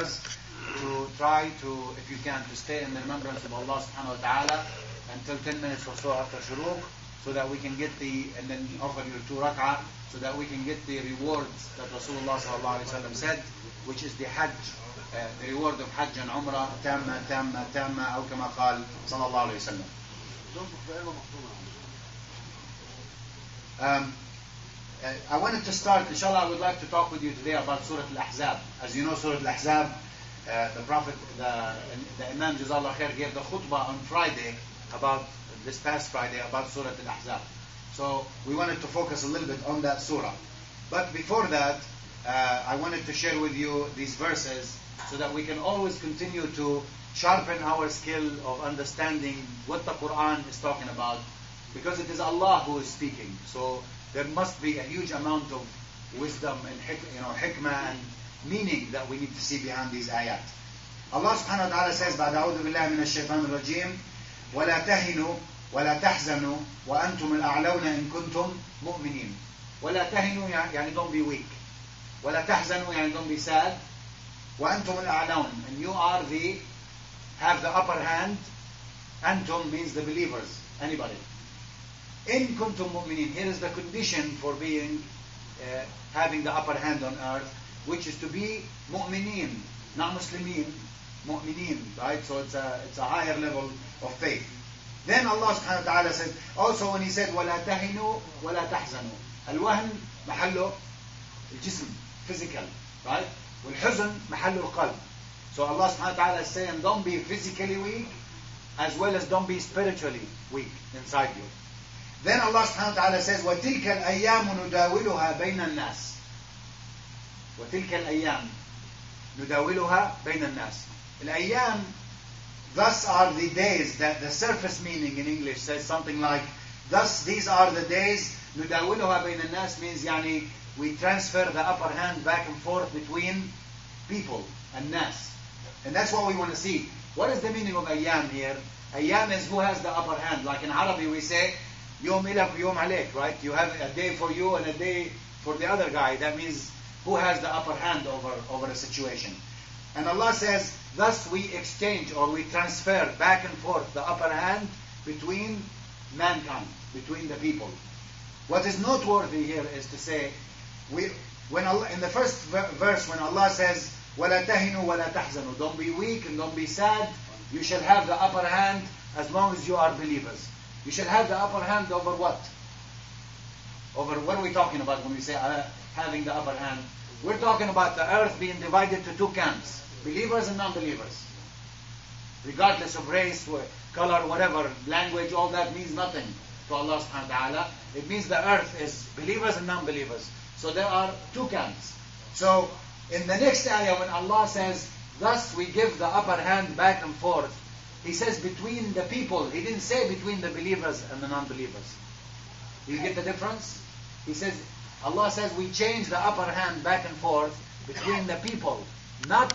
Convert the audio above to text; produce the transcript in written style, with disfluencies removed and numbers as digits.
to try to, if you can, to stay in the remembrance of Allah subhanahu wa ta'ala until 10 minutes or so after shuruq, so that we can get and then offer your 2 rak'ah, so that we can get the rewards that Rasulullah sallallahu alayhi wa sallam said, which is the hajj, the reward of hajj and umrah, tamma, tamma, tamma, أو كما قال sallallahu alayhi wa sallam. I wanted to start, inshallah, I would like to talk with you today about Surah Al-Ahzab. As you know, Surah Al-Ahzab, the Prophet, the Imam Jazallah Khair gave the khutbah on Friday, this past Friday, about Surah Al-Ahzab. So we wanted to focus a little bit on that surah. But before that, I wanted to share with you these verses so that we can always continue to sharpen our skill of understanding what the Qur'an is talking about, because it is Allah who is speaking. So there must be a huge amount of wisdom and hikmah and meaning that we need to see behind these ayat. Allah subhanahu wa ta'ala says, بعد أعوذ بالله من الشيطان الرجيم ولا تهنوا ولا تحزنوا وأنتم الأعلون إن كنتم مؤمنين. ولا تهنوا يعني don't be weak. ولا تحزنوا يعني don't be sad. وأنتم الأعلون, and you have the upper hand. Antum means the believers, anybody. In kuntum mu'minin, here is the condition for having the upper hand on earth, which is to be mu'minin, not muslimin, mu'minin, right? So it's a higher level of faith. Then Allah subhanahu wa ta'ala says, also when He said, وَلَا تَهِنُوا وَلَا تَحْزَنُوا, الوهن محله الجسم, physical, right? والحزن محله القلب. So Allah subhanahu wa ta'ala is saying, don't be physically weak, as well as don't be spiritually weak inside you. Then Allah subhanahu wa ta'ala says, وَتِلْكَ الْأَيَّامُ نُدَاوِلُهَا بَيْنَ النَّاسِ. وَتِلْكَ الْأَيَّامُ نُدَاوِلُهَا بَيْنَ النَّاسِ. الأيام, thus are the days, that the surface meaning in English says something like, thus these are the days, نُدَاوِلُهَا بَيْنَ النَّاسِ means يعني, we transfer the upper hand back and forth between people and nas. And that's what we want to see. What is the meaning of ayyam here? Ayyam is who has the upper hand. Like in Arabic we say, Yom ilak, Yom alek, right? You have a day for you and a day for the other guy. That means who has the upper hand over a situation. And Allah says, thus we exchange or we transfer back and forth the upper hand between mankind, between the people. What is noteworthy here is to say, when Allah, in the first verse, when Allah says, وَلَا تَهِنُوا وَلَا تَحْزَنُوا, don't be weak and don't be sad, you shall have the upper hand as long as you are believers. You shall have the upper hand over what? Over what are we talking about when we say having the upper hand? We're talking about the earth being divided to 2 camps, believers and non-believers. Regardless of race, color, whatever, language, all that means nothing to Allah subhanahu wa ta'ala. It means the earth is believers and non-believers. So there are 2 camps. So in the next ayah when Allah says, thus we give the upper hand back and forth, He says between the people. He didn't say between the believers and the non-believers. You get the difference? He says, Allah says we change the upper hand back and forth between the people, not